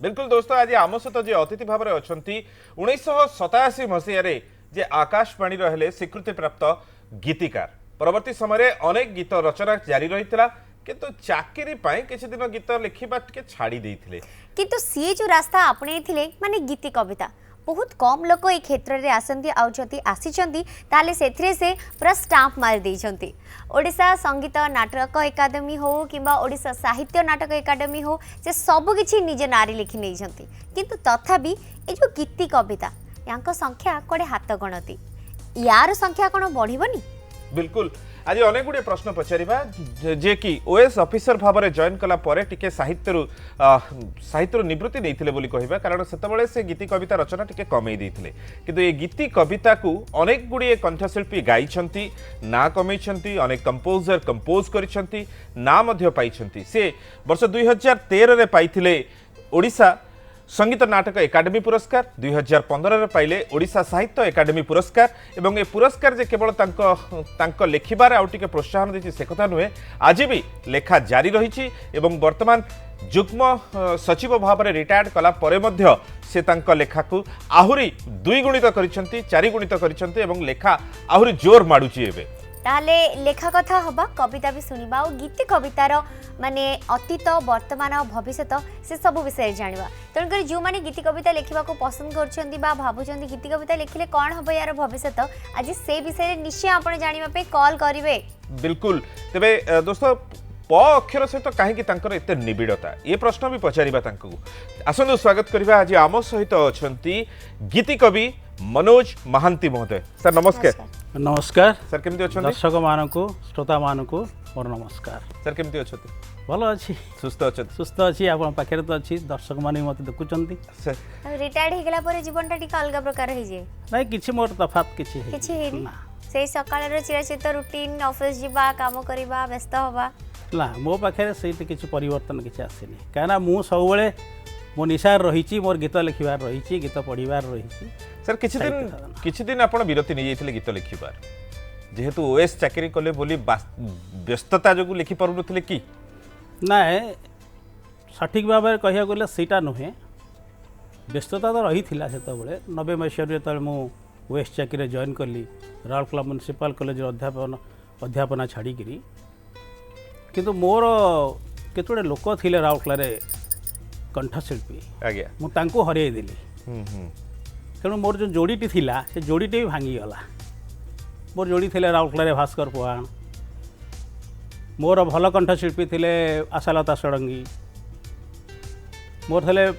बिल्कुल दोस्तों आज आम सहित जे अतिथि भाव में अच्छा 1987 मसीह जे आकाशवाणी हेले स्वीकृति प्राप्त गीतिकार परवर्ती समय अनेक गीत रचना जारी रही किंतु चाकरी किसी दिन गीत लिखा छाड़ी देइथिले किंतु सी जो रास्ता आपणे थिले माने गीति कविता बहुत कम लोक ए क्षेत्र में आसती आउछती आसीचंती ताले सेथरे से पूरा स्टाम्प मार देइछंती। ओडिशा संगीत नाटक एकाडेमी हो किंबा ओडिशा साहित्य नाटक एकाडेमी हो से सब किछि निज नारी लिखि नैछंती किंतु तथापि ए जो गीति कविता यांको संख्या कोडे हाथ गणती यार संख्या कोन बढ़िबनी। बिल्कुल आज अनेक गुड़े प्रश्न पचारिबा जे कि ओएस ऑफिसर भाव में जॉइन कला परे टिके साहित्य निवृत्ति नहीं बोली कहबा कारण सेतबेले से गीति कविता रचना टिके कमई देइथिले किंतु ये गीति कविता को अनेक गुड़िए कंठशिल्पी गाइछंती ना कमईछंती अनेक कंपोजर कंपोज करिछंती ना मध्य पाइछंती से वर्ष 2013 रे पाइथिले ओडिशा संगीत नाटक एकाडेमी पुरस्कार 2015 रे पाइले ओडिशा साहित्य एकाडेमी पुरस्कार एवं ए पुरस्कार जे केवल तांको लेखिबार आउ टिके प्रोत्साहन देछि से कथा नुहे आज भी लेखा जारी रही एवं वर्तमान जुग्म सचिव भाव में रिटायर्ड कला परे मध्य से तांको लेखा को आहुरी द्विगुणित करिसंती चारि गुणित करिसंती एवं लेखा आहुरी जोर माडुची एबे ताले लेखा कथा हबा कविता भी सुनिबा और गीति कवितार माने अतीत वर्तमान भविष्य से सब विषय जानिबा तेणुकर जो माने गीति कविता लिखा पसंद करछंती बा भाबुचंती गीति कविता लिखिले कौन हम यार भविष्य आज से विषय निश्चय आपण जानिबा पे कॉल करिवे। बिल्कुल तेबे दोस्तों प अक्षर सहित कहीं एते निबिड़ता ये प्रश्न भी पचारिबा तांको आसंतु स्वागत करिबा आज आम सहित अछंती गीति कवि मनोज महांती महोदय। सर नमस्कार। नमस्कार सर केमती अछंती दर्शक मानकु श्रोता मानकु मोर नमस्कार। सर केमती अछंती भलो अछि सुस्थ अछि आपन पाखरे तो अछि दर्शक माने मते देखुचंती सर रिटायर्ड हे गेला परे जीवन टा टिका अलग प्रकार हे जे नाही किछि मोर तफात किछि हे से सकाळ रो चिराचित रूटीन ऑफिस जीवा काम करिबा व्यस्त होबा ना मो पाखे से किसी परिवर्तन किसी आसनी कहीं मु सब मो निशार रही मोर गीत लिखार रही गीत पढ़ार रही। सर किछि दिन आपण विरति नहीं जाइथिले गीत लिखिबार जेहेतु ओएस चाकरी कले बोली व्यस्तता जो लिखि पारु नथिले कि ना सठिक भाव में कहिया गले सीटा नुहे व्यस्तता तो रही थिला सेतबेले 90 मसीह जो मु ओएस चाकरी जॉइन कली राउरकेला म्युनिसिपल कॉलेज अध्यापना छाड़ी किंतु मोर केतोड़े लोक थिले राउरकेला कंठशिल्पी आज्ञा मुझे हरई देली तेणु मोर जो जोड़ीटी थिला से जोड़ीटी भी भांगीगला मोर जोड़ी थे राउरकेला भास्कर पुआण मोर भल कंठशिल्पी थिले आशालता षडंगी मोर थे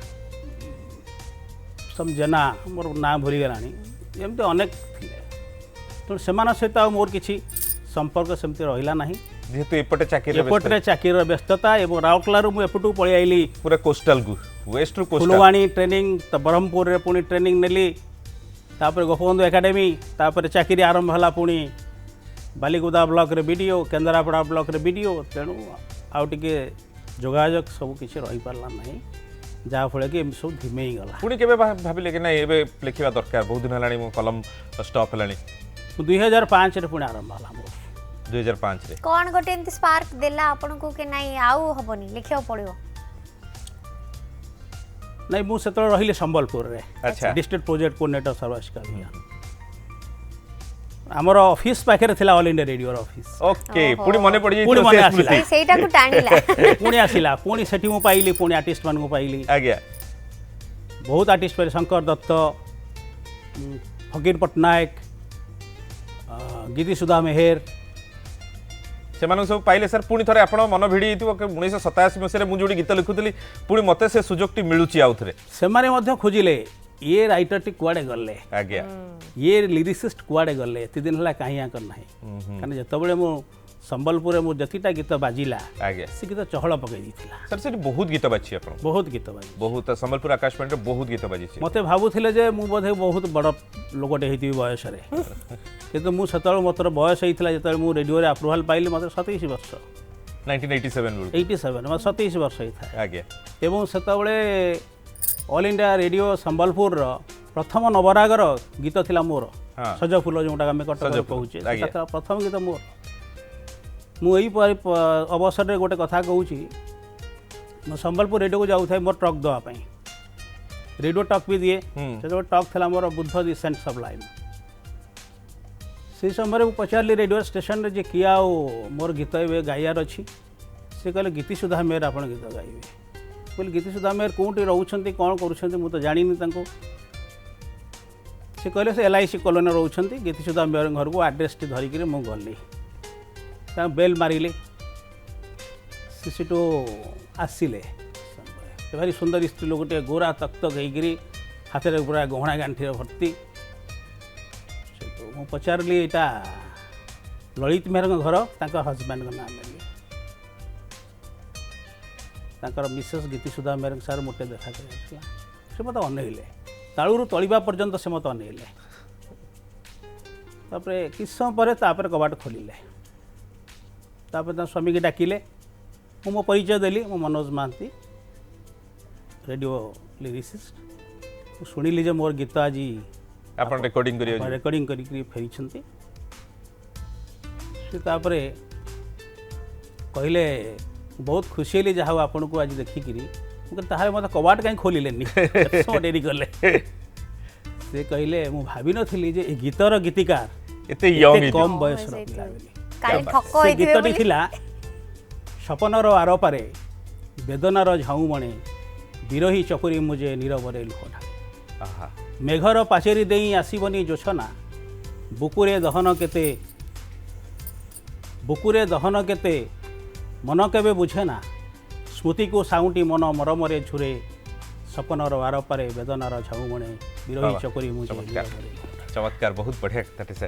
सम जेना मोर ना भूलीगला एमती अनेक थिले तेणु से सहित मोर किसी संपर्क सेमती रहिला नहीं जेहेतु एपटे चाकरी व्यस्तता एवं राउरकेला मुझे एपटू पलि आइली पूरा कोस्टल को वेस्ट टू फुलवाणी ट्रेनिंग तो ब्रह्मपुर रे पुणी ट्रेनिंग नेली तापर गोपबंधु एकाडेमी तापर चाकरी आरंभ होला पुणी बालीगुदा ब्लॉक रे बीडीओ केंद्रापड़ा ब्लॉक रे बीडीओ तेणु आउ टिके जोगाजोग सब किसी रही पारला नहीं जहाँ फल कि सब धीमे ही गला पुणी केबे भाबिले कि नहीं एबे लिखिबा दरकार बहुत दिन हलाणी मो कलम स्टॉप हलाणी 2005 रे पुणी आरंभ होला मोर 2005 रे कौन गोटे एंती स्पार्क देला आपन को के नहीं आउ हबनी लिखियो पड़ियो नहीं मु सेतल रहिले संबलपुर रे अच्छा district project coordinator Sarva Shiksha Abhiyan हमर ऑफिस पाखे थिला all India radio office okay पुणी मने पड़ी पुणी मने आसिला सेटा को टाणिला पुणी आसिला पुणी सेठी मु पाइली पुणी आर्टिस्ट मान को पाइली आज्ञा बहुत आर्टिस्ट पर शंकर दत्त फकीर पटनायक गीति सुधा मेहर से सब पाइले सर पुणी थे आप मन भिड़ी 1987 मसीह मुझे जो गीत लिखुली पुणी मत से सुजोग मिलूची आउ थे से खोजिले ये राइटर टी कुआडे गले आज्ञा ये लिरिसिस्ट कुआडे गले एत दिन है कहीं आकर ना कहीं जिते मु संबलपुर मु जतिटा गीत बाजिला आज्ञा से गीत चहल पकई दीथिला सर से बहुत गीत बाजी आप बहुत गीत बाजी बहुत संबलपुर आकाशवाणी रे बहुत गीत बाजी मते भाबुथिले जे मु बोधे बहुत बड़ लोकटे हेती बयस रे किंतु मु सेतल मोर बयस होइथिला जेतल मु रेडियो रे अप्रूवल पाइली मते 27 वर्ष 1987 मते 27 वर्ष होइथा आज्ञा एवं सेतबेले ऑल इंडिया रेडियो संबलपुर प्रथम नवरागर गीत थिला मोर सज फूल जोटा आम कटक कहूचे प्रथम गीत मोर मुझे अवसर में गोटे कथा कहूँ संबलपुर रेडियो को जाऊँ मोर ट्रक देवाई रेडियो टॉक भी दिए से टॉक थला मोर बुद्ध दि सेंट सबलाइन से समय मुझे पचारि रेडियो स्टेशन रे जे किया मोर गीत ए गाइबार अच्छी से कहले गीति सुधा मेहर आप गीत गाइबे बोले गीति सुधा मेहर कौटी रोचे कौन कर मुझे जानी से कहले से LIC कॉलोनी रोचे गीति सुधा मेहर घर को आड्रेस टी धरिकी मुझे गली बेल मारिले सीटू आसिले भारी सुंदर स्त्री लोकटे गोरा तक होकर हाथ में पूरा गहना गांठी भर्ती मु पचारि यहाँ ललित मेहर घर हजबैंड नाम ले मिसेस गीति सुधा मेहर सार मोटे देखा से मत अनइले तालू तलिबा पर्यंत से मत अनइले किस समय पर कबाट खोलिले स्वामी की डाकिले मो परिचय देली मो मनोज महांती रेडियो लिरिसिस्ट शुणिली जे मोर गीत आज आपण रेकॉर्डिंग करी फेरी कहले बहुत खुशी हेली जहाँ आपन को आज देखिकी मुझे मत कबाट कहीं खोलिलेनी डेरी कले से कहले मु भाभी नथिली जे गीतर गीतिकार एते कम बयस पिला काली ठक से होइथिबे गीतटी बोली थिला सपनर आरपारे बेदनार झाऊमणे विरही चकुरी मुझे नीरवरे लुहना आहा मेघर पाचेरी देई आसीबनी जोछना बुकुरे दहन केते मन केबे बुझेना स्मृति को साउंटी मन मरमरे झुरे सपनर आरपारे बेदनार झाऊमणे विरही वाह, चकुरी मुझे चमत्कार। नीरवरे लुहना। चमत्कार बहुत बढ़िया दैट इज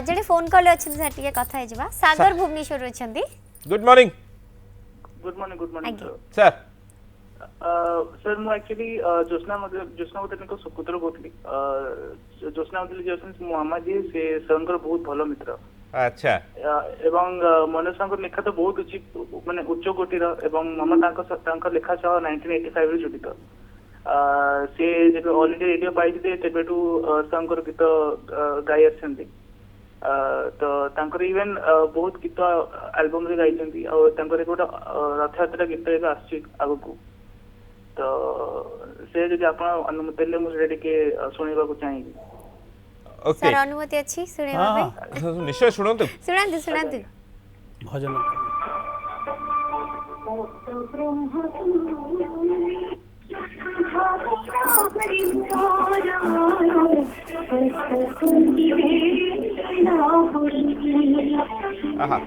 जेडे फोन कॉल अछि सर टिके कथा हे जिबा सागर भुवनेश्वर अछंती गुड मॉर्निंग गुड मॉर्निंग आज्ञा। सर सर मु एक्चुअली जोस्ना मदन को सुपुत्र बोतली जोस्ना मदन जे अछन मो मामा जी से सरंकर बहुत भलो मित्र अच्छा एवं मनोज सांकर लेखा तो बहुत माने उच्च कोटीर एवं मामा तांकर लेखा सह 1985 रे जुड़ित से जेबे ऑल इंडिया रेडियो पाइते तेबेटू सांकर गीत गाई आछंती तो तांकर इवन बहुत गीत एल्बम रे गाइछंती और तांकर एक रथ यात्रा गीत एक आछि आगु तो से जदि आपण अनुमति ले मु रेडी के सुनिबा को चाहिए ओके सर अनुमति अछि सुनेबा हाँ, पे निश्चय सुनंतु सुनांतु भजन आहा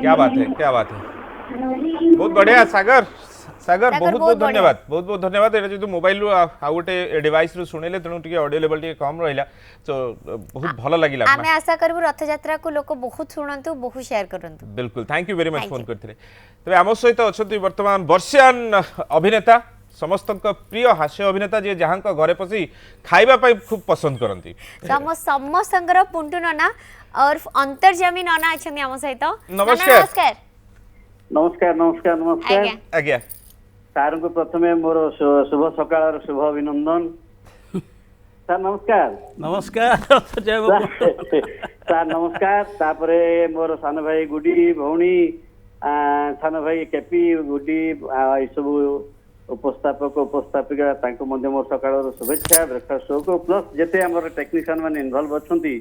क्या बात है बहुत बढ़िया सागर सागर बहुत बहुत धन्यवाद बहुत बहुत धन्यवाद एटा जो मोबाइल आउ गोटे डिवाइस रु सुनेले तेणु टिके ऑडियो लेवल टिके कम रहिला तो बहुत भलो लागिला आमे आशा करबु रथ यात्रा को लोक बहुत सुनंतु बहुत शेयर करंतु बिल्कुल thank you very much Thank phone you. करथिले तबे आम सहित अछंती वर्तमान वर्षियान अभिनेता समस्त प्रिय हास्य अभिनेता जे जहां घरे पसी खाइबा पाई खूब पसंद करंती समस्तंकर पुंटू नना और अंतर्जामी नना अछंती आम सहित नमस्कार। नमस्कार नमस्कार नमस्कार आज्ञा आज्ञा सार को प्रथमे मोर शुभ सकाळ शुभ अभिनंदन सर नमस्कार नमस्कार जय बाबू सर नमस्कार तापरे मोर सान भाई गुडी भौणी सान भाई केपी गुडी ए सब उपस्थापक उपस्थापिका तांको मध्ये मोर सकाळ शुभेच्छा ब्रेकफास्ट शो को प्लस जेते हमर टेक्नीशियन माने इन्वॉल्व अछंती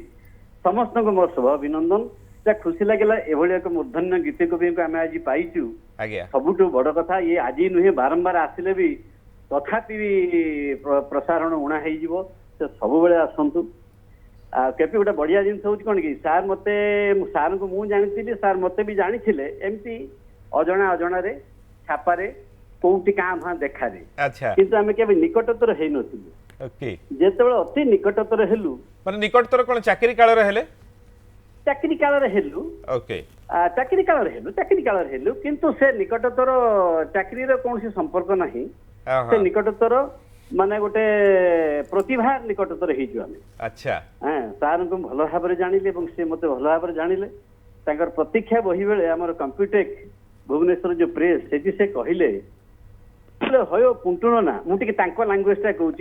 समस्त को मोर शुभ अभिनंदन जा खुशी लागला एभली एक मूर्धन्य गीत कवि को आम आज पाइचु आज्ञा सबुठु बड़ कथा ये आज नुहे बारंबार आसिले भी तथापि प्रसारण उणा हो सब बेले आसतु केपी गोटे बढ़िया जिन हूँ कौन कि सार मत सार को मुझे जानी सार मत भी जानी एमती अजणा अजण छापारे कौटी क्या भाँ देखारे अच्छा किंतु आम के निकटतर हो नथिलु ओके जेतेबेले अति निकटतर हेलु माने निकटतर कोन चाकरी काल रे हेले ଚାକିରି କାଳରେ ହେଲୁ ଓକେ ଚାକିରି କାଳରେ ହେଲୁ କିନ୍ତୁ ସେ ନିକଟତର ଚାକିରିର କୌଣସି ସମ୍ପର୍କ ନାହିଁ ସେ ନିକଟତର ମାନେ ଗୋଟେ ପ୍ରତିଭା ନିକଟତର ହେଇଛୁ ଆମେ ଆଚ୍ଛା ସାର୍ଙ୍କୁ ଭଲ ଭାବରେ ଜାଣିଲେ ଏବଂ ସେ ମତେ ଭଲ ଭାବରେ ଜାଣିଲେ ତାଙ୍କର ପ୍ରତୀକ୍ଷା ବହି ବେଳେ ଆମର କମ୍ପ୍ୟୁଟେକ୍ ଭୁବନେଶ୍ୱର ଯୋଉ ପ୍ରେସ୍ ସେଠି ସେ କହିଲେ ହୟ କୁଣ୍ଟୁଣ ନା ମୁଁ ଟିକେ ତାଙ୍କ ଲାଙ୍ଗୁଏଜ ଟା କହୁଛି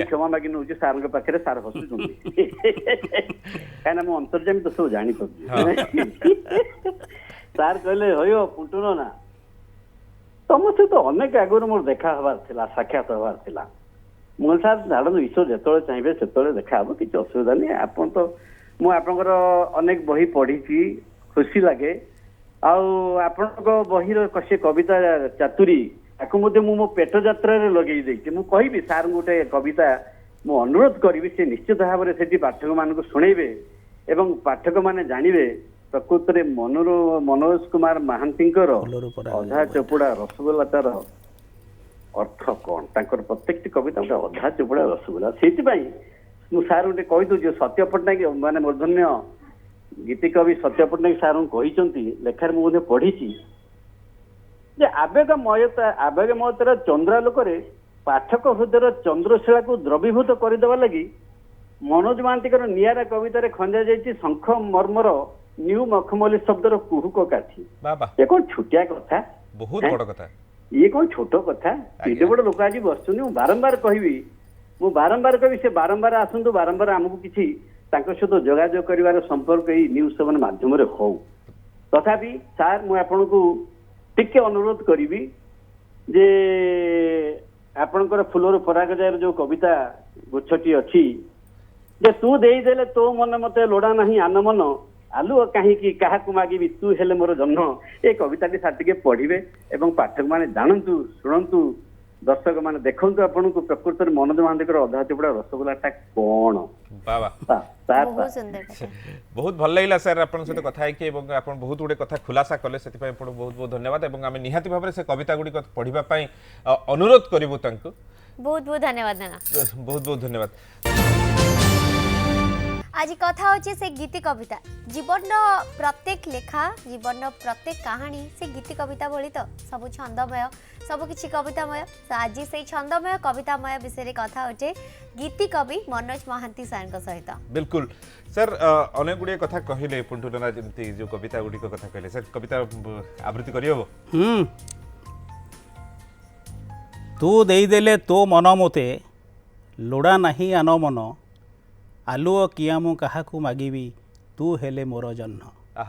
କ୍ଷମା ମାଗି ନେଉଛି ସାର୍ଙ୍କ ପାଖରେ ସାର୍ ହସୁଛନ୍ତି କାହିଁକିନା ମୁଁ ଅନ୍ତର୍ଜାମୀ ତ ସବୁ ଜାଣିପାରୁଛି ସାର୍ କହିଲେ ହୟ କୁଣ୍ଟୁଣ ନା ତମ ସହିତ ଅନେକ ଆଗରୁ ମୋର ଦେଖା ହବାର ଥିଲା ସାକ୍ଷାତ ହବାର ଥିଲା ମୁଁ ସାର୍ ଛାଡ଼ନ୍ତୁ ଈଶ୍ୱର ଯେତେବେଳେ ଚାହିଁବେ ସେତେବେଳେ ଦେଖା ହବ କିଛି ଅସୁବିଧା ନାହିଁ ଆପଣ ତ ମୁଁ ଆପଣଙ୍କର ଅନେକ ବହି ପଢିଛି ଖୁସି ଲାଗେ ଆଉ ଆପଣଙ୍କ ବହିର ସେ କବିତା ଚାତୁରୀ ତାକୁ ମଧ୍ୟ ମୁଁ ମୋ ପେଟ ଯାତ୍ରାରେ ଲଗେଇ ଦେଇଛି ମୁଁ କହିବି ସାର୍ ଗୋଟେ କବିତା ମୁଁ ଅନୁରୋଧ କରିବି ସେ ନିଶ୍ଚିତ ଭାବରେ ସେଠି ପାଠକ ମାନଙ୍କୁ ଶୁଣେଇବେ ଏବଂ ପାଠକ ମାନେ ଜାଣିବେ ପ୍ରକୃତରେ ମନୋଜ କୁମାର ମହାନ୍ତିଙ୍କର ଅଧା ଚୋପଡ଼ା ରସଗୋଲାଟାର ଅର୍ଥ କଣ ତାଙ୍କର ପ୍ରତ୍ୟେକଟି କବିତା ଗୋଟେ ଅଧା ଚୋପଡ଼ା ରସଗୋଲା ସେଇଥିପାଇଁ ମୁଁ ସାର୍ ଗୋଟେ କହିଦଉଛି ସତ୍ୟ ପଟ୍ଟନାୟକ ମାନେ ମୂର୍ଧନ୍ୟ ଗୀତି କବି ସତ୍ୟ ପଟ୍ଟନାୟକ ସାର୍ଙ୍କୁ କହିଛନ୍ତି ଲେଖାରେ ମୁଁ ମଧ୍ୟ ପଢିଛି ଯେ ଆବେଗମୟତାର ଚନ୍ଦ୍ରାଲୋକରେ ପାଠକ ହୃଦୟର ଚନ୍ଦ୍ରଶିଳାକୁ ଦ୍ରବୀଭୂତ କରିଦେବା ଲାଗି ମନୋଜ ମହାନ୍ତିଙ୍କର ନିଆରା କବିତାରେ ଖଞ୍ଜା ଯାଇଛି ଶଙ୍ଖ ମର୍ମର ନ୍ୟୁ ମଖମଲି ଶବ୍ଦର କୁହୁକ କାଠି ଏ କଣ ଛୋଟିଆ କଥା ବହୁତ ବଡ କଥା ଇଏ କଣ ଛୋଟ କଥା ଏତେ ବଡ ଲୋକ ଆଜି ବସୁଛନ୍ତି ମୁଁ ବାରମ୍ବାର କହିବି ସେ ବାରମ୍ବାର ଆସନ୍ତୁ ବାରମ୍ବାର ଆମକୁ କିଛି ତାଙ୍କ ସହିତ ଯୋଗାଯୋଗ କରିବାର ସମ୍ପର୍କ ଏଇ ନ୍ୟୁଜ ସେଭେନ ମାଧ୍ୟମରେ ହଉ ତଥାପି ସାର୍ ମୁଁ ଆପଣଙ୍କୁ ଟିକେ ଅନୁରୋଧ କରିବି ଯେ ଆପଣଙ୍କର ଫୁଲର ପରାଗଜାର ଯୋଉ କବିତା ଗୁଚ୍ଛଟି ଅଛି ଯେ ତୁ ଦେଇଦେଲେ ତୋ ମନ ମତେ ଲୋଡା ନାହିଁ ଆନ ମନ ଆଲୁଅ କାହିଁକି କାହାକୁ ମାଗିବି ତୁ ହେଲେ ମୋର ଜହ୍ନ ଏ କବିତାଟି ସାର୍ ଟିକେ ପଢିବେ ଏବଂ ପାଠକ ମାନେ ଜାଣନ୍ତୁ ଶୁଣନ୍ତୁ ଦର୍ଶକ ମାନେ ଦେଖନ୍ତୁ ଆପଣଙ୍କୁ ପ୍ରକୃତରେ ମନୋଜ ମହାନ୍ତିଙ୍କର ଅଧା ଚୋପଡ଼ା ରସଗୋଲାଟା କଣ ବହୁତ ଭଲ ଲାଗିଲା ସାର୍ ଆପଣଙ୍କ ସହିତ କଥା ହେଇକି ଏବଂ ଆପଣ ବହୁତ ଗୁଡେ କଥା ଖୁଲାସା କଲେ ସେଥିପାଇଁ ଆପଣଙ୍କୁ ବହୁତ ବହୁତ ଧନ୍ୟବାଦ ଏବଂ ଆମେ ନିହାତି ଭାବରେ ସେ କବିତା ଗୁଡ଼ିକ ପଢିବା ପାଇଁ ଅନୁରୋଧ କରିବୁ ତାଙ୍କୁ ବହୁତ ବହୁତ ଧନ୍ୟବାଦ ନାନା ବହୁତ ବହୁତ ଧନ୍ୟବାଦ आज कथा होचे से गीति कविता जीवन प्रत्येक लेखा जीवन प्रत्येक कहानी से गीति कविता भली तो सब छंदमय सब किछि कवितामय तो आज से छंदमय कवितामय विषय कथा होचे गीति कवि मनोज महांती सर सहित बिल्कुल सर अनेक गुड़िया कथा कहले पुंटुना जमती जो कविता गुड़ी कथा कहले सर कविता आवृत्ति करियो तू देदेले तो मन मोते लोड़ा नहीं आन मन आलुओ किया मु काहाकू मागिबी तू हेले मोर जह्न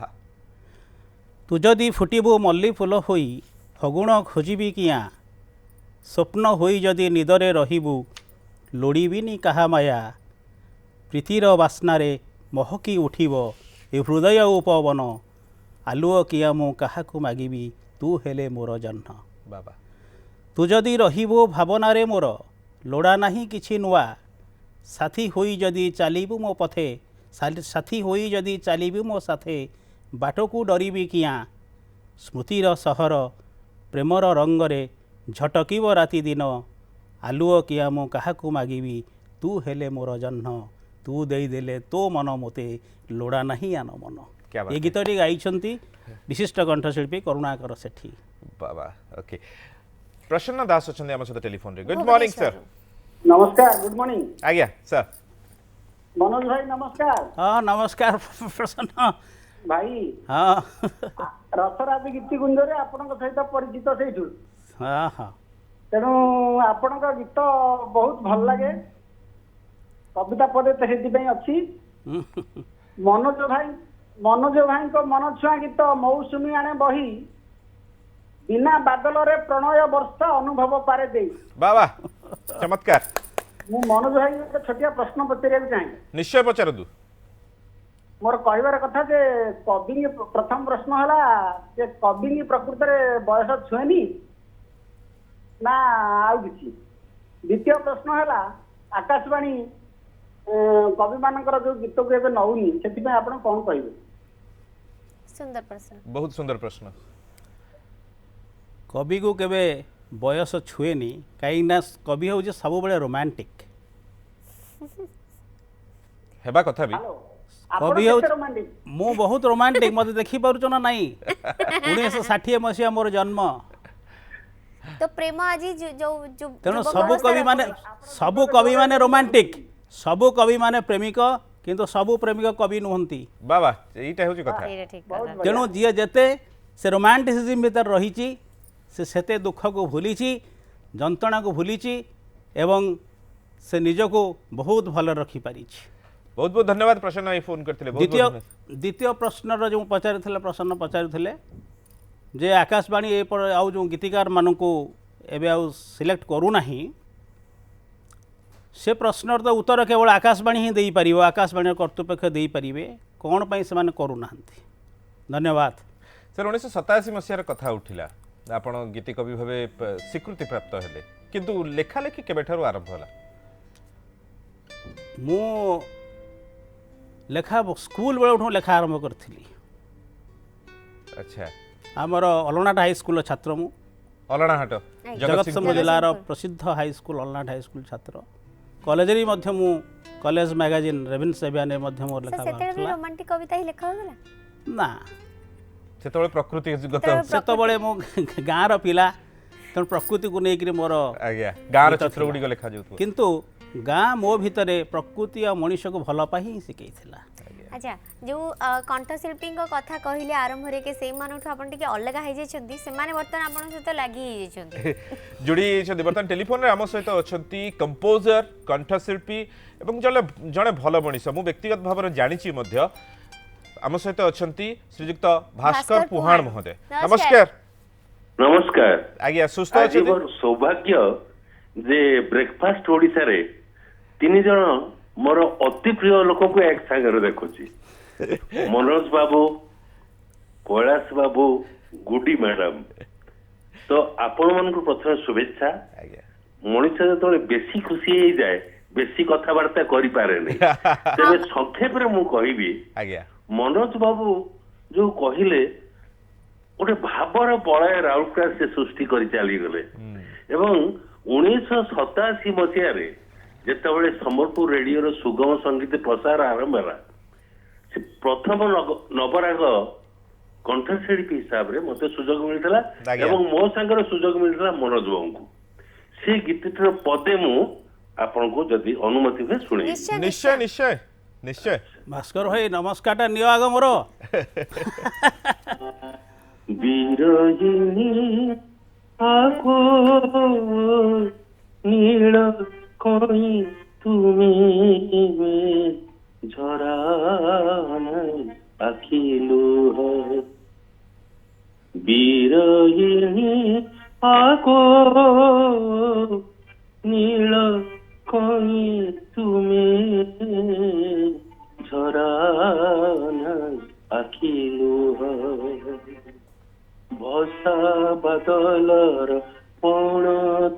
तू जदि फुटिबु मल्ली फूल होई फगुण खोजिबी किया स्वप्न होई जदि निदरे रहिबु लोड़ीबिनी काहा माया प्रीतिर बास्नारे महकी उठिब ए हृदय उपवन आलुओ किया मु काहाकू मागिबी तू हेले मोर जह्न बाबा तू जदि रहिबु भावनारे मोर लोड़ा नाही किछि नुआ साथी होई जदि चलिबु मो पथे साथी होई जदि चलिबु मो साथे बाटकू डरिबी किया स्मृतिर सहर प्रेमर रंगरे झटकिब राति दिन आलुओ किया मु काहाकू मागिबी तू हेले मोर जह्न तू देदेले तो मन मोते लोड़ा नहीं आन मन ये गीतटी गाइछंती विशिष्ट कंठशिल्पी करुणाकर सेठी बाबा ओके प्रसन्न दास अछंदी हम सहित टेलीफोन रे गुड मॉर्निंग सर नमस्कार गुड मॉर्निंग आज्ञा सर मनोज भाई नमस्कार हाँ नमस्कार प्रसन्न भाई हाँ रसराज गीति गुंजरे आपन सहित परिचित सेठू हाँ हाँ तेणु आपण गीत बहुत भल लगे कविता पदे तो से अच्छी मनोज भाई को मन छुआ गीत मौसुमी आने बही बिना बादल रे प्रणय वर्षा अनुभव पारे दे बाबा चमत्कार मु मनोज भाई एक छोटिया प्रश्न पचारिया चाहे निश्चय पचारतु मोर कहबार कथा जे कवि प्रथम प्रश्न है जे कवि प्रकृत बयस छुएनी ना आउ किछि द्वितीय प्रश्न है आकाशवाणी कवि मानकर जो गीत को एबे नौनी सेति पे आपण कोन कहबे सुंदर प्रश्न बहुत सुंदर प्रश्न कवि को केबे बयस छुएनी कहीं कवि हूँ सब बड़े रोमांटिक हेबा कथा भी ଆପଣ କବି କେତେ ହେଉଛି romantic? ମୁଁ ବହୁତ ରୋମାଣ୍ଟିକ ମୋତେ ଦେଖିପାରୁଛ ନା ନାହିଁ 1960 ମସିହା ମୋର ଜନ୍ମ ତ ପ୍ରେମ ଆଜି ତେଣୁ ସବୁ କବି ମାନେ ରୋମାଣ୍ଟିକ ସବୁ କବି ମାନେ ପ୍ରେମିକ କିନ୍ତୁ ସବୁ ପ୍ରେମିକ କବି ନୁହନ୍ତି ବାବା এইটা হচ্ছে কথা ତେଣୁ ଯିଏ ଯେତେ ସେ ରୋମାଣ୍ଟିସିଜମ୍ ଭିତରେ ରହିଛି ସେ ସେତେ ଦୁଃଖକୁ ଭୁଲିଛି ଯନ୍ତ୍ରଣାକୁ ଭୁଲିଛି ଏବଂ ସେ ନିଜକୁ ବହୁତ ଭଲ ରଖିପାରିଛି ବହୁତ ବହୁତ ଧନ୍ୟବାଦ ପ୍ରସନ୍ନ ଭାଇ ଫୋନ କରିଥିଲେ ବହୁତ ବହୁତ ଧନ୍ୟବାଦ। ଦ୍ୱିତୀୟ ପ୍ରଶ୍ନର ଯେଉଁ ପଚାରିଥିଲେ ପ୍ରସନ୍ନ ପଚାରିଥିଲେ ଯେ ଆକାଶବାଣୀ ଆଉ ଯେଉଁ ଗୀତିକାରମାନଙ୍କୁ ଏବେ ଆଉ ସିଲେକ୍ଟ କରୁନାହିଁ ସେ ପ୍ରଶ୍ନର ତ ଉତ୍ତର କେବଳ ଆକାଶବାଣୀ ହିଁ ଦେଇପାରିବ ଆକାଶବାଣୀର କର୍ତ୍ତୃପକ୍ଷ ଦେଇପାରିବେ କ'ଣ ପାଇଁ ସେମାନେ କରୁନାହାନ୍ତି ଧନ୍ୟବାଦ ସାର୍ 1987 ମସିହାର କଥା ଉଠିଲା ଆପଣ ଗୀତି କବି ଭାବେ ସ୍ୱୀକୃତି ପ୍ରାପ୍ତ ହେଲେ କିନ୍ତୁ ଲେଖାଲେଖି କେବେଠାରୁ ଆରମ୍ଭ ହେଲା ମୁଁ ଲେଖା ସ୍କୁଲ ବେଳଠୁ ଲେଖା ଆରମ୍ଭ କରିଥିଲି ଆଚ୍ଛା ଆମର ଅଲଣାଟ ହାଇସ୍କୁଲର ଛାତ୍ର ମୁଁ ଅଲଣାହାଟ ଜଗତସିଂହପୁର ଜିଲ୍ଲାର ପ୍ରସିଦ୍ଧ ହାଇସ୍କୁଲ ଅଲଣାଟ ହାଇସ୍କୁଲ ଛାତ୍ର କଲେଜରେ ମଧ୍ୟ ମୁଁ କଲେଜ ମ୍ୟାଗାଜିନ୍ ରେଭେନ୍ସ ଏଭିଆନରେ ମଧ୍ୟ ମୋର ଲେଖା ବାହାରିଥିଲା ରୋମାଣ୍ଟିକ କବିତା ହିଁ ଲେଖା ହଉଥିଲା ନା ସେତେବେଳେ ପ୍ରକୃତି ଗତ ସେତେବେଳେ ମୁଁ ଗାଁର ପିଲା ତେଣୁ ପ୍ରକୃତିକୁ ନେଇକରି ମୋର ଆଜ୍ଞା ଗାଁର ଚିତ୍ର ଗୁଡ଼ିକ ଲେଖାଯାଉଥିବ କିନ୍ତୁ ଗାଁ ମୋ ଭିତରେ ପ୍ରକୃତି ଆଉ ମଣିଷକୁ ଭଲ ପାଇ ହିଁ ଶିଖେଇଥିଲା ଆଚ୍ଛା ଯେଉଁ କଣ୍ଠଶିଳ୍ପୀଙ୍କ କଥା କହିଲେ ଆରମ୍ଭରେ କି ସେଇମାନଠୁ ଆପଣ ଟିକେ ଅଲଗା ହେଇଯାଇଛନ୍ତି ସେମାନେ ବର୍ତ୍ତମାନ ଆପଣଙ୍କ ସହିତ ଲାଗି ହେଇଯାଇଛନ୍ତି ଯୋଡ଼ି ହେଇଛନ୍ତି ବର୍ତ୍ତମାନ ଟେଲିଫୋନରେ ଆମ ସହିତ ଅଛନ୍ତି କମ୍ପୋଜର କଣ୍ଠଶିଳ୍ପୀ ଏବଂ ଜଣେ ଭଲ ମଣିଷ ମୁଁ ବ୍ୟକ୍ତିଗତ ଭାବରେ ଜାଣିଛି ମଧ୍ୟ ଆମ ସହିତ ଅଛନ୍ତି ଶ୍ରୀଯୁକ୍ତ ଭାସ୍କର ପୁହାଣ ମହୋଦୟ ନମସ୍କାର ନମସ୍କାର ଆଜ୍ଞା ସୁସ୍ଥ ଆଜି ଅଛନ୍ତି ମୋର ସୌଭାଗ୍ୟ ଯେ ବ୍ରେକଫାଷ୍ଟ ଓଡ଼ିଶାରେ 3 ଜଣ ମୋର ଅତି ପ୍ରିୟ ଲୋକଙ୍କୁ ଏକ ସାଙ୍ଗରେ ଦେଖୁଛି ମନୋଜ ବାବୁ କୈଳାସ ବାବୁ ଗୁଡି ମ୍ୟାଡାମ ତ ଆପଣମାନଙ୍କୁ ପ୍ରଥମେ ଶୁଭେଚ୍ଛା ଆଜ୍ଞା ମଣିଷ ଯେତେବେଳେ ବେଶୀ ଖୁସି ହେଇଯାଏ ବେଶୀ କଥାବାର୍ତ୍ତା କରିପାରେନି ତେବେ ସଂକ୍ଷେପରେ ମୁଁ କହିବି ଆଜ୍ଞା ମନୋଜ ବାବୁ ଯୋଉ କହିଲେ ଗୋଟେ ଭାବର ବଳୟ ରାଉରକେଲା ସେ ସୃଷ୍ଟି କରି ଚାଲିଗଲେ ଏବଂ 1987 ମସିହାରେ ଯେତେବେଳେ ସମ୍ବଲପୁର ରେଡିଓର ସୁଗମ ସଙ୍ଗୀତ ପ୍ରସାର ଆରମ୍ଭ ହେଲା ସେ ପ୍ରଥମ ନବରାଗ କଣ୍ଠଶିଳ୍ପୀ ହିସାବରେ ମୋତେ ସୁଯୋଗ ମିଳିଥିଲା ଏବଂ ମୋ ସାଙ୍ଗରେ ସୁଯୋଗ ମିଳିଥିଲା ମନୋଜ ବାବୁଙ୍କୁ ସେ ଗୀତଟିର ପଦେ ମୁଁ ଆପଣଙ୍କୁ ଯଦି ଅନୁମତି ହୁଏ ଶୁଣିବି ନିଶ୍ଚୟ ନିଶ୍ଚୟ ନିଶ୍ଚୟ ଭାସ୍କର ଭାଇ ନମସ୍କାରଟା ନିଅ ଆଗ ମୋର ବିରହିଣୀ আকো নীল কই তুমি ঝরা আখিলু বিরহিণী আকো নীল কই তুমি ঝরা আখিলু ভসা বাদলর পণ